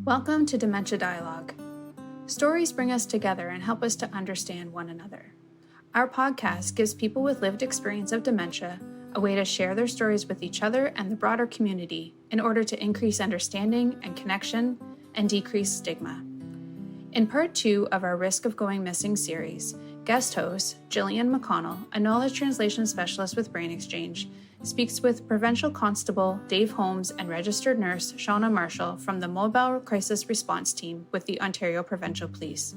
Welcome to Dementia Dialogue. Stories bring us together and help us to understand one another. Our podcast gives people with lived experience of dementia a way to share their stories with each other and the broader community in order to increase understanding and connection and decrease stigma. In part 2 of our Risk of Going Missing series, guest host Jillian McConnell, a knowledge translation specialist with brainXchange, speaks with Provincial Constable Dave Holmes and registered nurse Shawna Marshall from the Mobile Crisis Response Team with the Ontario Provincial Police.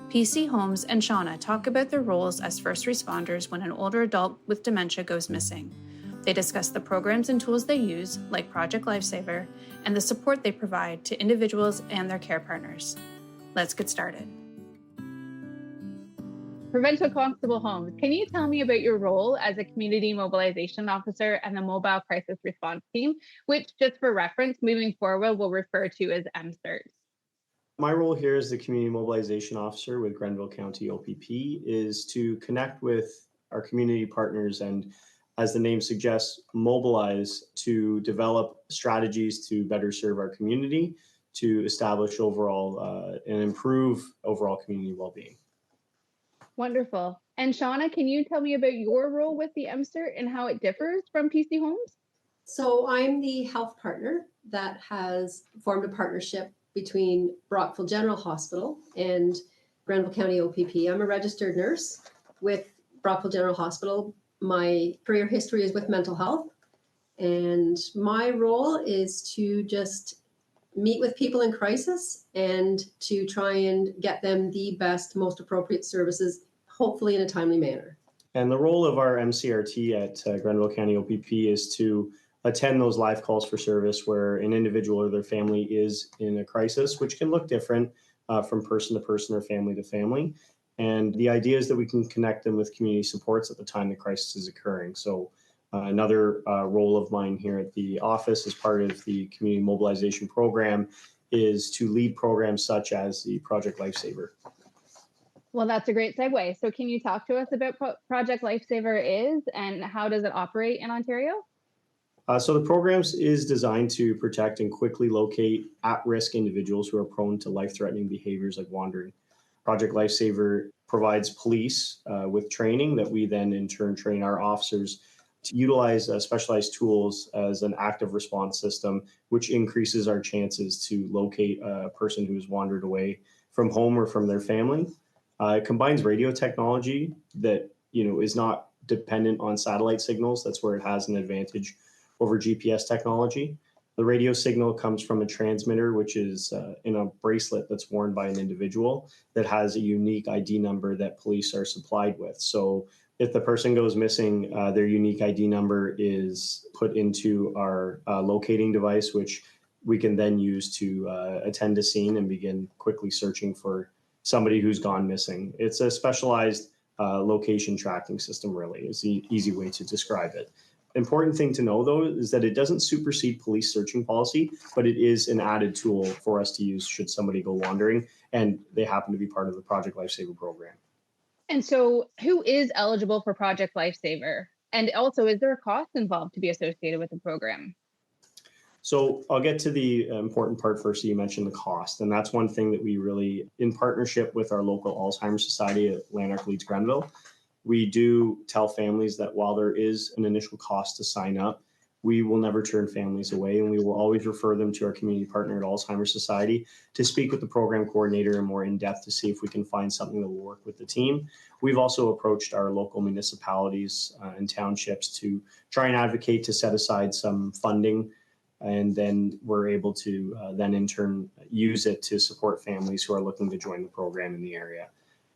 PC Holmes and Shawna talk about their roles as first responders when an older adult with dementia goes missing. They discuss the programs and tools they use, like Project Lifesaver, and the support they provide to individuals and their care partners. Let's get started. Provincial Constable Holmes, can you tell me about your role as a community mobilization officer and the Mobile Crisis Response Team, which, just for reference, moving forward, we'll refer to as MCRTs? My role here as the community mobilization officer with Grenville County OPP is to connect with our community partners and, as the name suggests, mobilize to develop strategies to better serve our community, to establish overall and improve overall community well-being. Wonderful. And Shawna, can you tell me about your role with the MCRT and how it differs from PC Holmes? So I'm the health partner that has formed a partnership between Brockville General Hospital and Grenville County OPP. I'm a registered nurse with Brockville General Hospital. My career history is with mental health, and my role is to just meet with people in crisis and to try and get them the best, most appropriate services, hopefully in a timely manner. And the role of our MCRT at Grenville County OPP is to attend those live calls for service where an individual or their family is in a crisis, which can look different from person to person or family to family. And the idea is that we can connect them with community supports at the time the crisis is occurring. So another role of mine here at the office as part of the community mobilization program is to lead programs such as the Project Lifesaver. Well, that's a great segue. So can you talk to us about Project Lifesaver is and how does it operate in Ontario? So the programs is designed to protect and quickly locate at-risk individuals who are prone to life-threatening behaviors like wandering. Project Lifesaver provides police with training that we then in turn train our officers to utilize specialized tools as an active response system, which increases our chances to locate a person who has wandered away from home or from their family. It combines radio technology that is not dependent on satellite signals. That's where it has an advantage over GPS technology. The radio signal comes from a transmitter, which is in a bracelet that's worn by an individual that has a unique ID number that police are supplied with. So if the person goes missing, their unique ID number is put into our locating device, which we can then use to attend a scene and begin quickly searching for somebody who's gone missing. It's a specialized location tracking system, really, is the easy way to describe it. Important thing to know, though, is that it doesn't supersede police searching policy, but it is an added tool for us to use should somebody go wandering and they happen to be part of the Project Lifesaver program. And so who is eligible for Project Lifesaver? And also, is there a cost involved to be associated with the program? So I'll get to the important part first. You mentioned the cost, and that's one thing that we really, in partnership with our local Alzheimer's Society at Lanark Leeds Grenville, we do tell families that while there is an initial cost to sign up, we will never turn families away, and we will always refer them to our community partner at Alzheimer's Society to speak with the program coordinator in more in-depth to see if we can find something that will work with the team. We've also approached our local municipalities and townships to try and advocate to set aside some funding, and then we're able to then in turn use it to support families who are looking to join the program in the area.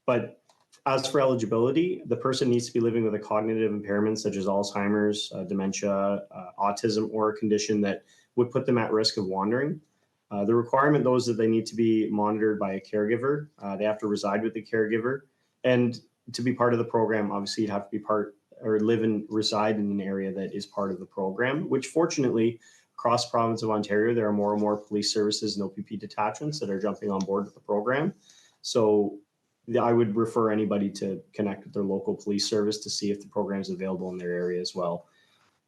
But as for eligibility, the person needs to be living with a cognitive impairment such as Alzheimer's, dementia, autism, or a condition that would put them at risk of wandering. The requirement, though, is that they need to be monitored by a caregiver. They have to reside with the caregiver. And to be part of the program, obviously, you'd have to be live and reside in an area that is part of the program, which fortunately, across the province of Ontario, there are more and more police services and OPP detachments that are jumping on board with the program. So I would refer anybody to connect with their local police service to see if the program is available in their area as well.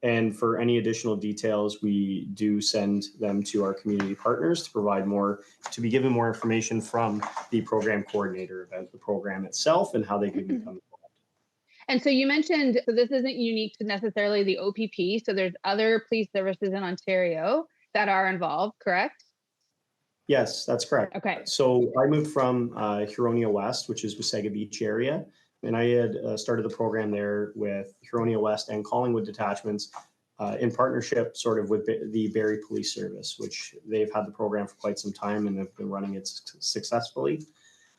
And for any additional details, we do send them to our community partners to be given more information from the program coordinator about the program itself and how they can become involved. And so you mentioned, so this isn't unique to necessarily the OPP. So there's other police services in Ontario that are involved, correct? Yes, that's correct. Okay. So I moved from Huronia West, which is Wasaga Beach area, and I had started the program there with Huronia West and Collingwood detachments in partnership sort of with the Barrie Police Service, which they've had the program for quite some time and have been running it successfully.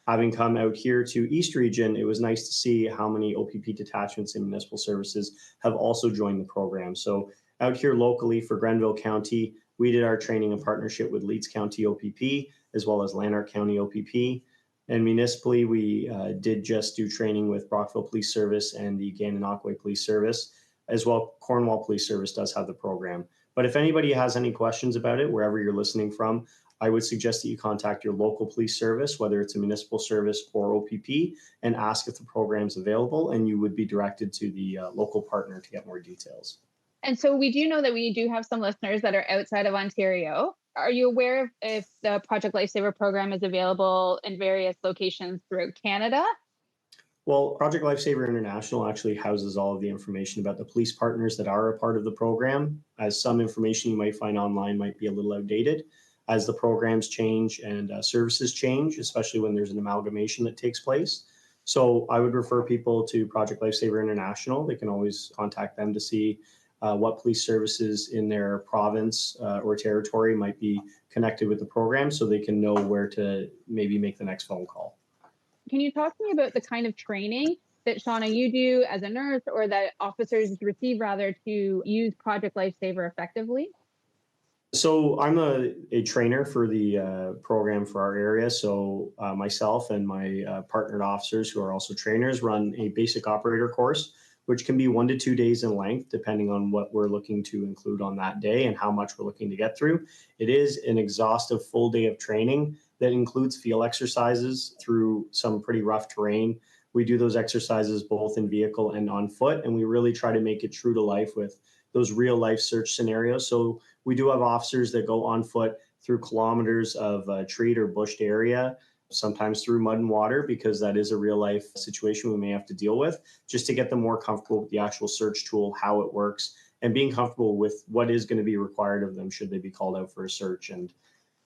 Having come out here to East Region, it was nice to see how many OPP detachments and municipal services have also joined the program. So out here locally for Grenville County, we did our training in partnership with Leeds County OPP, as well as Lanark County OPP. And municipally, we did just do training with Brockville Police Service and the Gananoque Police Service, as well. Cornwall Police Service does have the program. But if anybody has any questions about it, wherever you're listening from, I would suggest that you contact your local police service, whether it's a municipal service or OPP, and ask if the program's available, and you would be directed to the local partner to get more details. And so we do know that we do have some listeners that are outside of Ontario. Are you aware of if the Project Lifesaver program is available in various locations throughout Canada? Well, Project Lifesaver International actually houses all of the information about the police partners that are a part of the program, as some information you might find online might be a little outdated. As the programs change and services change, especially when there's an amalgamation that takes place. So I would refer people to Project Lifesaver International. They can always contact them to see what police services in their province or territory might be connected with the program so they can know where to maybe make the next phone call. Can you talk to me about the kind of training that, Shawna, you do as a nurse or that officers receive rather to use Project Lifesaver effectively? So I'm a trainer for the program for our area. So myself and my partnered officers who are also trainers run a basic operator course, which can be 1 to 2 days in length, depending on what we're looking to include on that day and how much we're looking to get through. It is an exhaustive full day of training that includes field exercises through some pretty rough terrain. We do those exercises both in vehicle and on foot, and we really try to make it true to life with those real life search scenarios. So we do have officers that go on foot through kilometers of treed or bushed area, sometimes through mud and water, because that is a real life situation we may have to deal with, just to get them more comfortable with the actual search tool, how it works, and being comfortable with what is going to be required of them should they be called out for a search. And,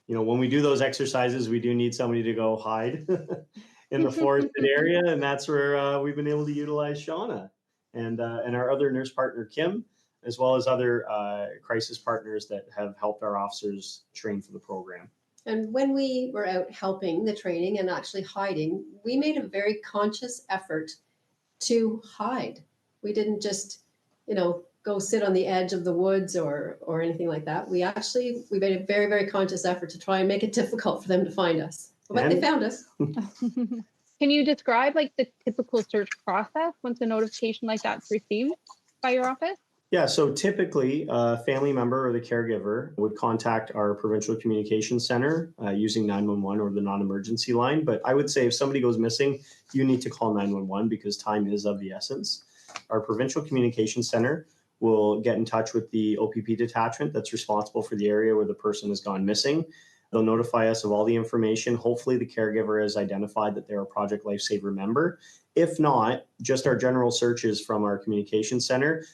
you know, when we do those exercises, we do need somebody to go hide in the forested area. And that's where we've been able to utilize Shawna and our other nurse partner, Kim, as well as other crisis partners that have helped our officers train for the program. And when we were out helping the training and actually hiding, we made a very conscious effort to hide. We didn't just, go sit on the edge of the woods or anything like that. We made a very, very conscious effort to try and make it difficult for them to find us. But they found us. Can you describe like the typical search process once a notification like that's received by your office? Yeah, so typically a family member or the caregiver would contact our Provincial Communications Center using 911 or the non-emergency line. But I would say if somebody goes missing, you need to call 911 because time is of the essence. Our Provincial Communications Center will get in touch with the OPP detachment that's responsible for the area where the person has gone missing. They'll notify us of all the information. Hopefully the caregiver has identified that they're a Project Lifesaver member. If not, just our general searches from our communications center,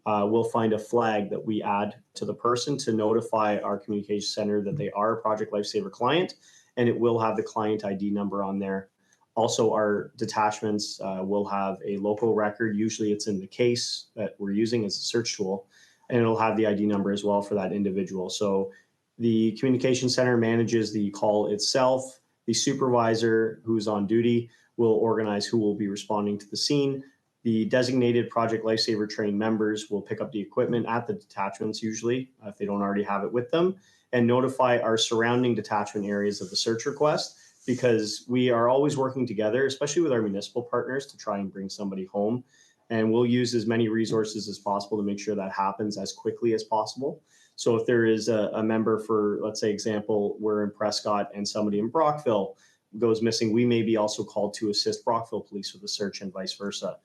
we'll find a flag that we add to the person to notify our communication center that they are a Project Lifesaver client, and it will have the client ID number on there. Also, our detachments will have a local record. Usually it's in the case that we're using as a search tool, and it'll have the ID number as well for that individual. So the communication center manages the call itself. The supervisor who's on duty will organize who will be responding to the scene. The designated Project Lifesaver trained members will pick up the equipment at the detachments usually, if they don't already have it with them, and notify our surrounding detachment areas of the search request, because we are always working together, especially with our municipal partners, to try and bring somebody home. And we'll use as many resources as possible to make sure that happens as quickly as possible. So if there is a member for, let's say, example, we're in Prescott and somebody in Brockville goes missing, we may be also called to assist Brockville police with the search and vice versa.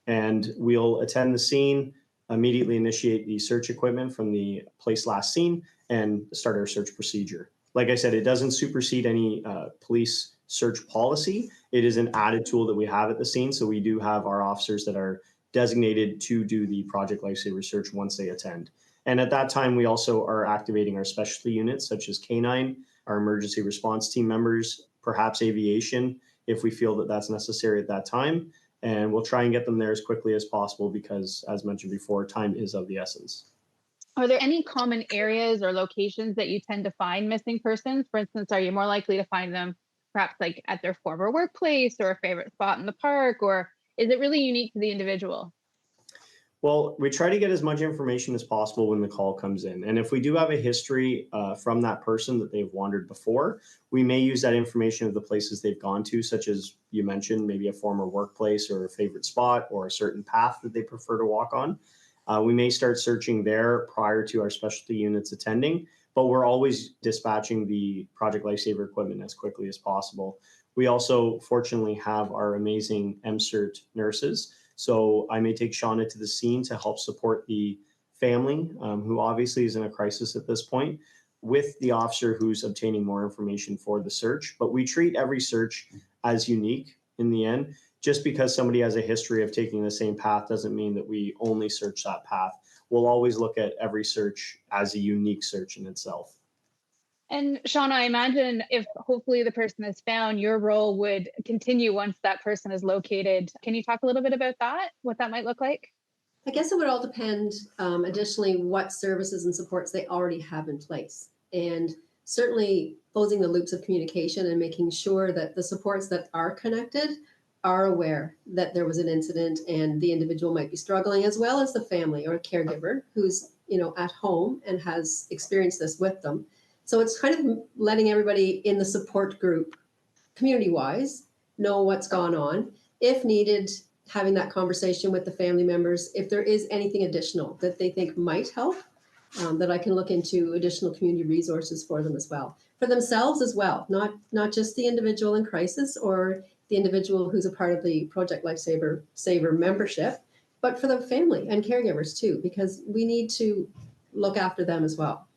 And we'll attend the scene, immediately initiate the search equipment from the place last seen and start our search procedure. Like I said, it doesn't supersede any police search policy. It is an added tool that we have at the scene. So we do have our officers that are designated to do the Project Lifesaver search once they attend. And at that time, we also are activating our specialty units, such as K9, our emergency response team members, perhaps aviation, if we feel that that's necessary at that time. And we'll try and get them there as quickly as possible because, as mentioned before, time is of the essence. Are there any common areas or locations that you tend to find missing persons? For instance, are you more likely to find them perhaps like at their former workplace or a favorite spot in the park, or is it really unique to the individual? Well, we try to get as much information as possible when the call comes in. And if we do have a history from that person that they've wandered before, we may use that information of the places they've gone to, such as you mentioned, maybe a former workplace or a favorite spot or a certain path that they prefer to walk on. We may start searching there prior to our specialty units attending, but we're always dispatching the Project Lifesaver equipment as quickly as possible. We also fortunately have our amazing MCERT nurses. So I may take Shawna to the scene to help support the family, who obviously is in a crisis at this point, with the officer who's obtaining more information for the search. But we treat every search as unique in the end. Just because somebody has a history of taking the same path doesn't mean that we only search that path. We'll always look at every search as a unique search in itself. And Shawna, I imagine if hopefully the person is found, your role would continue once that person is located. Can you talk a little bit about that, what that might look like? I guess it would all depend, additionally, what services and supports they already have in place. And certainly closing the loops of communication and making sure that the supports that are connected are aware that there was an incident and the individual might be struggling, as well as the family or a caregiver who's, at home and has experienced this with them. So it's kind of letting everybody in the support group, community-wise, know what's gone on. If needed, having that conversation with the family members, if there is anything additional that they think might help, that I can look into additional community resources for them as well. For themselves as well, not just the individual in crisis or the individual who's a part of the Project Lifesaver membership, but for the family and caregivers too, because we need to look after them as well.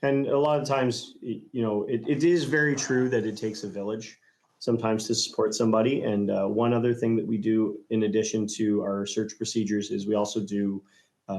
And a lot of times, it is very true that it takes a village sometimes to support somebody. And one other thing that we do in addition to our search procedures is we also do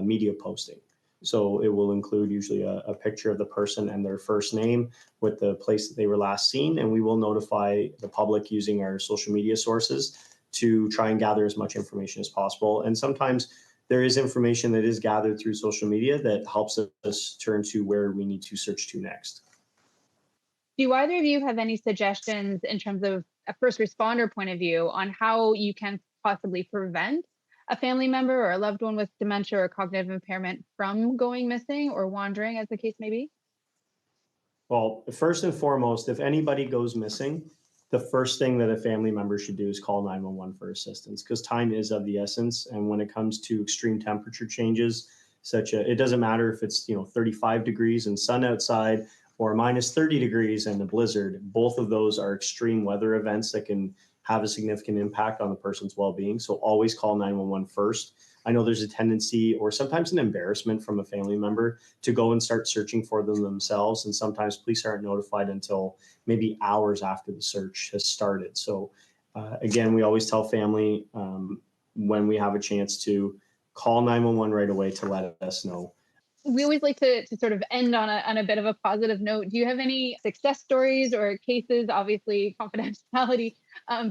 media posting. So it will include usually a picture of the person and their first name with the place that they were last seen. And we will notify the public using our social media sources to try and gather as much information as possible. And sometimes there is information that is gathered through social media that helps us turn to where we need to search to next. Do either of you have any suggestions in terms of a first responder point of view on how you can possibly prevent a family member or a loved one with dementia or cognitive impairment from going missing or wandering, as the case may be? Well, first and foremost, if anybody goes missing, the first thing that a family member should do is call 911 for assistance, because time is of the essence. And when it comes to extreme temperature changes, it doesn't matter if it's 35 degrees and sun outside or minus 30 degrees and a blizzard. Both of those are extreme weather events that can have a significant impact on the person's well-being. So always call 911 first. I know there's a tendency or sometimes an embarrassment from a family member to go and start searching for them themselves. And sometimes police aren't notified until maybe hours after the search has started. So again, we always tell family when we have a chance to call 911 right away to let us know. We always like to sort of end on a bit of a positive note. Do you have any success stories or cases, obviously confidentiality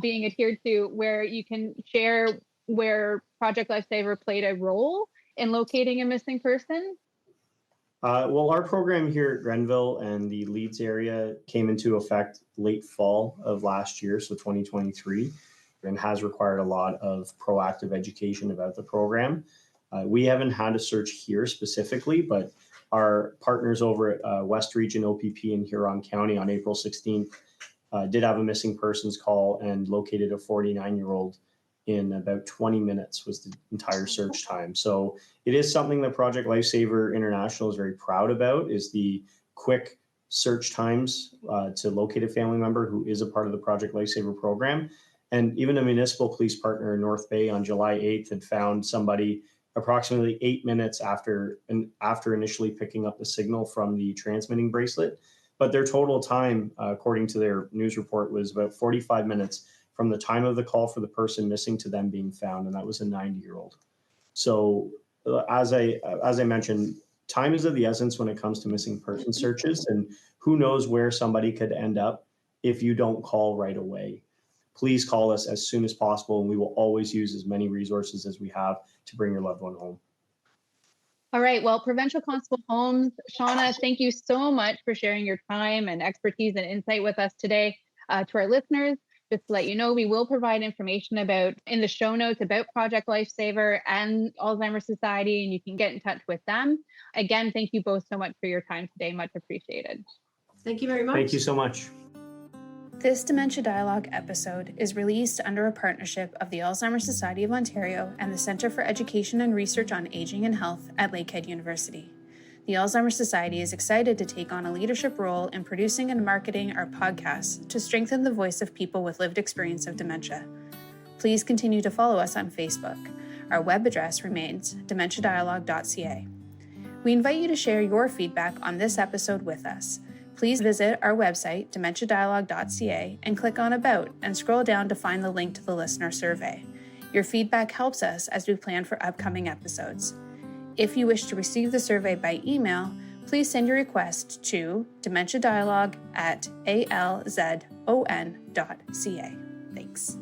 being adhered to, where you can share where Project Lifesaver played a role in locating a missing person? Well, our program here at Grenville and the Leeds area came into effect late fall of last year, so 2023, and has required a lot of proactive education about the program. We haven't had a search here specifically, but our partners over at West Region OPP in Huron County on April 16th did have a missing persons call and located a 49-year-old in about 20 minutes was the entire search time. So it is something that Project Lifesaver International is very proud about, is the quick search times to locate a family member who is a part of the Project Lifesaver program. And even a municipal police partner in North Bay on July 8th had found somebody approximately 8 minutes after initially picking up the signal from the transmitting bracelet. But their total time, according to their news report, was about 45 minutes from the time of the call for the person missing to them being found, and that was a 90-year-old. So as I mentioned, time is of the essence when it comes to missing person searches, and who knows where somebody could end up if you don't call right away. Please call us as soon as possible, and we will always use as many resources as we have to bring your loved one home. All right. Well, Provincial Constable Holmes, Shawna, thank you so much for sharing your time and expertise and insight with us today. To our listeners, just to let you know, we will provide information in the show notes about Project Lifesaver and Alzheimer's Society, and you can get in touch with them. Again, thank you both so much for your time today. Much appreciated. Thank you very much. Thank you so much. This Dementia Dialogue episode is released under a partnership of the Alzheimer's Society of Ontario and the Centre for Education and Research on Aging and Health at Lakehead University. The Alzheimer's Society is excited to take on a leadership role in producing and marketing our podcasts to strengthen the voice of people with lived experience of dementia. Please continue to follow us on Facebook. Our web address remains dementiadialogue.ca. We invite you to share your feedback on this episode with us. Please visit our website, dementiadialogue.ca, and click on About and scroll down to find the link to the listener survey. Your feedback helps us as we plan for upcoming episodes. If you wish to receive the survey by email, please send your request to dementiadialogue@alzon.ca. Thanks.